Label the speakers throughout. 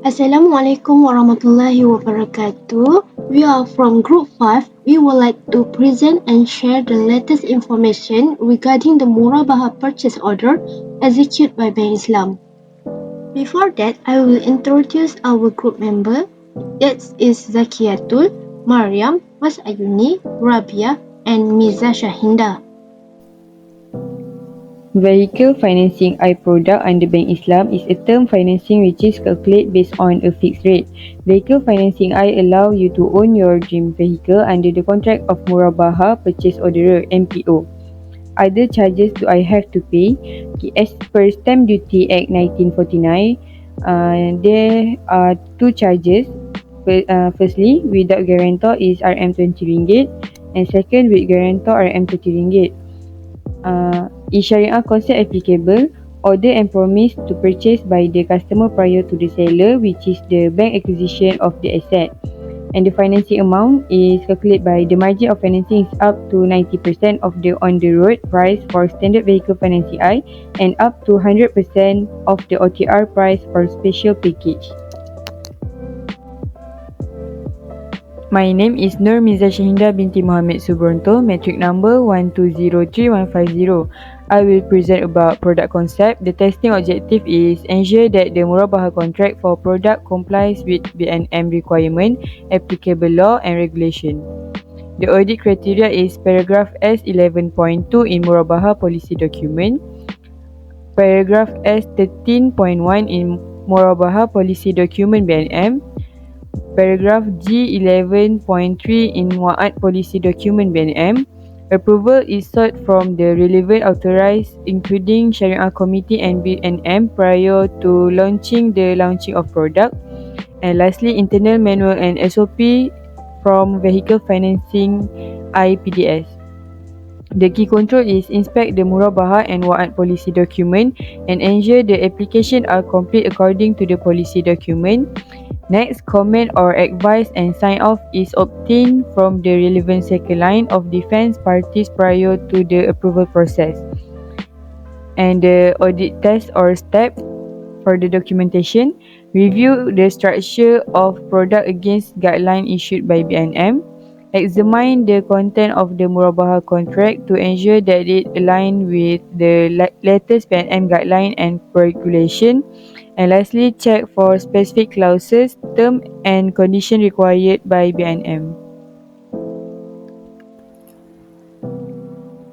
Speaker 1: Assalamualaikum warahmatullahi wabarakatuh. We are from Group 5. We would like to present and share the latest information regarding the Murabahah purchase order executed by Bank Islam. Before that, I will introduce our group member. That is Zakiatul, Mariam, Mas Ayuni, Rabia, and Miza Shahinda.
Speaker 2: Vehicle financing I product under Bank Islam is a term financing which is calculated based on a fixed rate. Vehicle financing I allow you to own your dream vehicle under the contract of Murabahah Purchase Order (MPO). Other charges do I have to pay? Okay, as per Stamp Duty Act 1949, there are two charges. Firstly, without guarantor is RM20 and second with guarantor RM30. Is shariah concept applicable? Order and promise to purchase by the customer prior to the seller, which is the bank acquisition of the asset. And the financing amount is calculated by the margin of financing is up to 90% of the on-the-road price for standard vehicle financing I and up to 100% of the OTR price for special package. My name is Nur Miza Shahinda binti Muhammad Subronto, metric number 1203150. I will present about product concept. The testing objective is ensure that the Murabahah contract for product complies with BNM requirement, applicable law and regulation. The audit criteria is paragraph S11.2 in Murabahah policy document, paragraph S13.1 in Murabahah policy document BNM, Paragraph G11.3 in Muat Policy Document BNM. Approval is sought from the relevant authorized including Shariah Committee and BNM prior to launching of product. And lastly, internal manual and SOP from Vehicle Financing IPDS. The key control is inspect the Murabahah and Wa'ad policy document and ensure the application are complete according to the policy document. Next, comment or advice and sign off is obtained from the relevant second line of defense parties prior to the approval process. And the audit test or step for the documentation, review the structure of product against guideline issued by BNM. Examine the content of the Murabahah contract to ensure that it aligns with the latest BNM guideline and regulation. And lastly, check for specific clauses, term and condition required by BNM.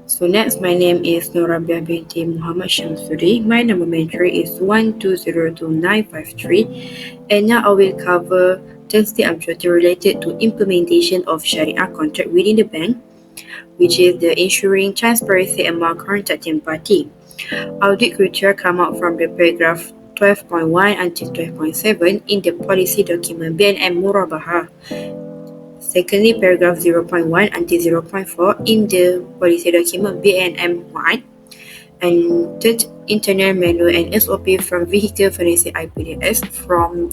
Speaker 3: So next, my name is Murabahah binti Muhammad Shamsuri. My number matrix is 1202953, and now I will cover testing objective related to implementation of Shariah contract within the bank, which is the ensuring transparency among contracting party. Audit criteria come out from the paragraph 12.1 until 12.7 in the policy document BNM Murabahah. Secondly, paragraph 0.1 until 0.4 in the policy document BNM 1. And third, internal manual and SOP from Vehicle Financing IPDS from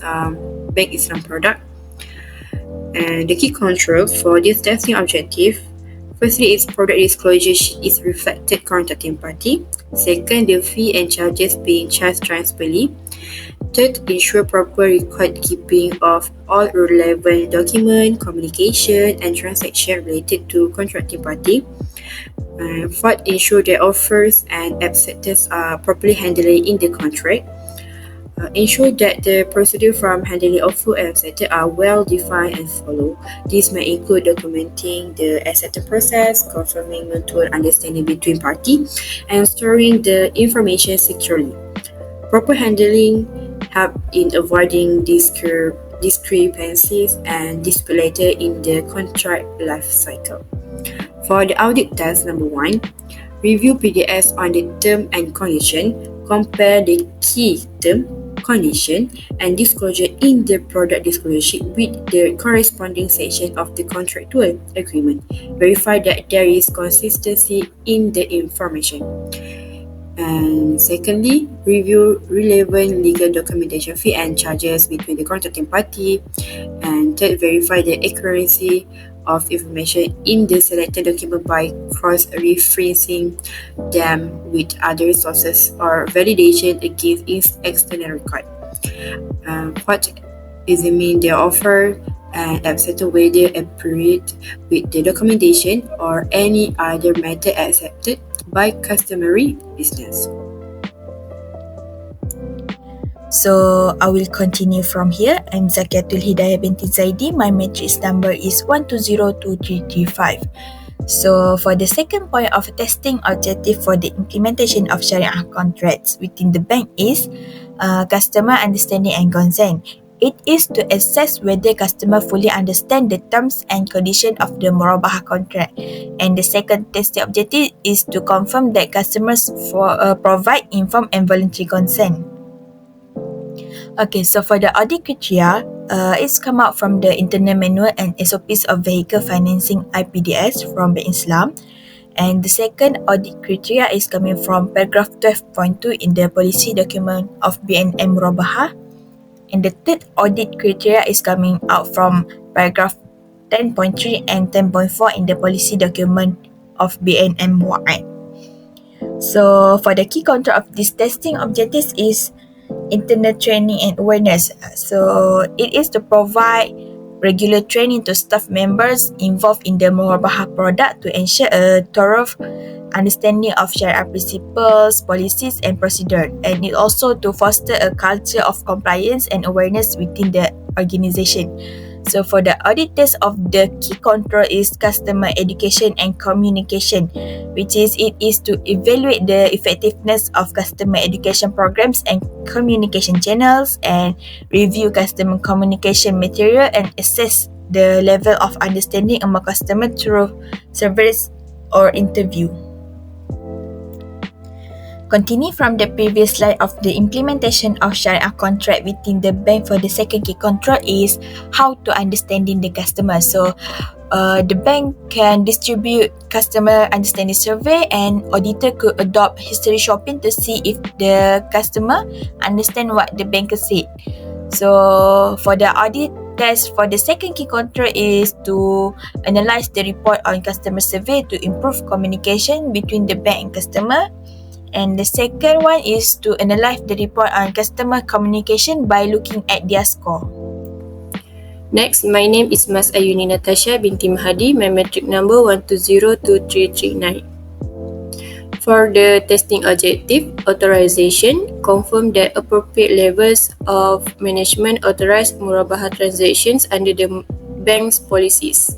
Speaker 3: Bank Islam product. And the key control for this testing objective, firstly, its product disclosure is reflected contracting party. Second, the fee and charges being charged transparently. Third, ensure proper record keeping of all relevant document, communication and transaction related to contracting party. Fourth, ensure that offers and acceptance are properly handled in the contract. Ensure that the procedure from handling offer and acceptance are well defined and followed. This may include documenting the acceptance process, confirming mutual understanding between parties, and storing the information securely. Proper handling help in avoiding discrepancies and dispute later in the contract life cycle. For the audit task number 1, review PDS on the term and condition, compare the key term, condition and disclosure in the product disclosure sheet with the corresponding section of the contractual agreement. Verify that there is consistency in the information. And secondly, review relevant legal documentation fee and charges between the contracting party. And third, verify the accuracy of information in the selected document by cross-referencing them with other sources or validation against external record. What examine their offer and accept whether appropriate with the documentation or any other method accepted by customary business.
Speaker 4: So I will continue from here. I'm Zakiatul Hidayah binti Zaidi. My matrix number is 1202335. So for the second point of testing objective for the implementation of shariah contracts within the bank is customer understanding and consent. It is to assess whether customer fully understand the terms and condition of the Murabahah contract. And the second testing objective is to confirm that customers provide informed and voluntary consent. Okay, so for the audit criteria, it's come out from the internal manual and SOPs of vehicle financing IPDS from Bank Islam. And the second audit criteria is coming from paragraph 12.2 in the policy document of BNM Murabahah. And the third audit criteria is coming out from paragraph 10.3 and 10.4 in the policy document of BNM Mu'ad. So for the key control of this testing objectives is internal training and awareness. So it is to provide regular training to staff members involved in the Murabahah product to ensure a thorough understanding of shariah principles, policies and procedure, and it also to foster a culture of compliance and awareness within the organisation. So for the audit test of the key control is customer education and communication, which is it is to evaluate the effectiveness of customer education programs and communication channels and review customer communication material and assess the level of understanding among customer through surveys or interview. Continue from the previous slide of the implementation of shariah contract within the bank for the second key control is how to understanding the customer. So the bank can distribute customer understanding survey and auditor could adopt history shopping to see if the customer understand what the banker said. So for the audit test for the second key control is to analyze the report on customer survey to improve communication between the bank and customer. And the second one is to analyze the report on customer communication by looking at their score.
Speaker 3: Next, my name is Mas Ayuni Natasha binti Mahadi. My matric number 1202339. For the testing objective, authorization, confirm that appropriate levels of management authorize Murabahah transactions under the bank's policies.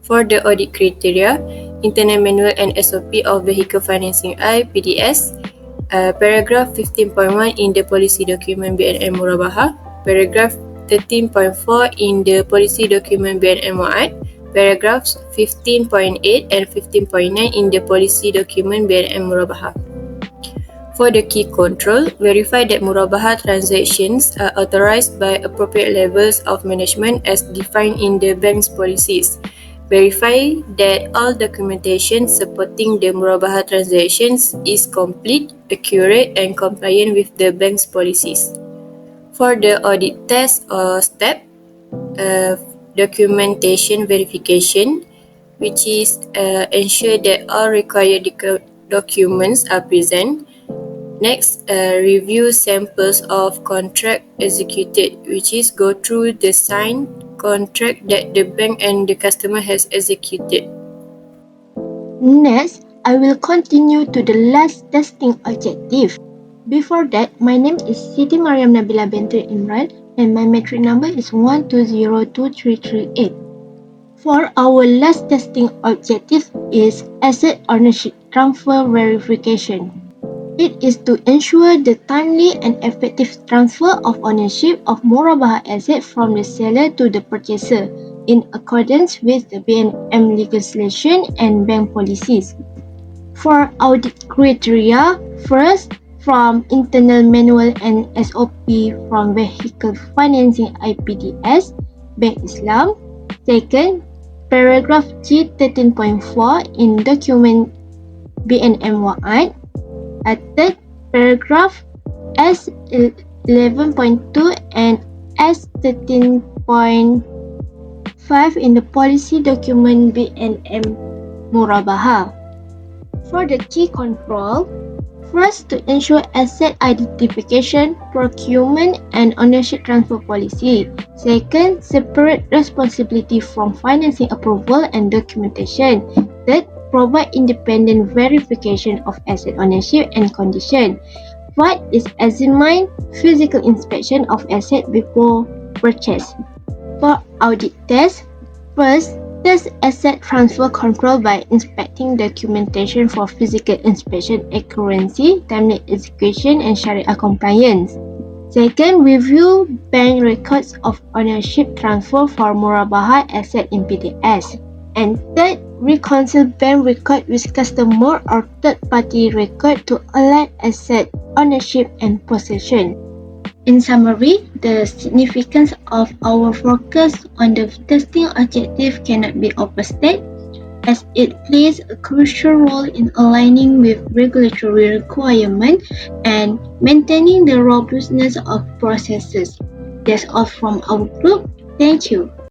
Speaker 3: For the audit criteria, internal manual and SOP of vehicle financing IPDS, paragraph 15.1 in the policy document BNM Murabahah, paragraph 13.4 in the policy document BNM Mu'ad, paragraphs 15.8 and 15.9 in the policy document BNM Murabahah. For the key control, verify that Murabahah transactions are authorized by appropriate levels of management as defined in the bank's policies. Verify that all documentation supporting the Murabahah transactions is complete, accurate and compliant with the bank's policies. For the audit test or step, documentation verification, which is ensure that all required documents are present. Next, review samples of contract executed, which is go through the signed contract that the bank and the customer has executed.
Speaker 1: Next, I will continue to the last testing objective. Before that, my name is Siti Mariam Nabila binti Imran and my matric number is 1202338. For our last testing objective is asset ownership transfer verification. It is to ensure the timely and effective transfer of ownership of Murabahah asset from the seller to the purchaser in accordance with the BNM legislation and bank policies. For audit criteria, first, from internal manual and SOP from vehicle financing IPDS, Bank Islam. Second, paragraph G 13.4 in document BNM Mu'ad. Third, paragraph S 11.2 and S 13.5 in the policy document BNM Murabahah. For the key control, First, to ensure asset identification, procurement, and ownership transfer policy. Second, separate responsibility from financing approval and documentation. Third, provide independent verification of asset ownership and condition. Fourth is examine physical inspection of asset before purchase. For audit test, first, test asset transfer control by inspecting documentation for physical inspection accuracy, timely execution, and shariah compliance. Second, review bank records of ownership transfer for Murabahah asset in PTS. And third, reconcile bank record with customer or third-party record to align asset ownership and possession. In summary, the significance of our focus on the testing objective cannot be overstated, as it plays a crucial role in aligning with regulatory requirements and maintaining the robustness of processes. That's all from our group. Thank you.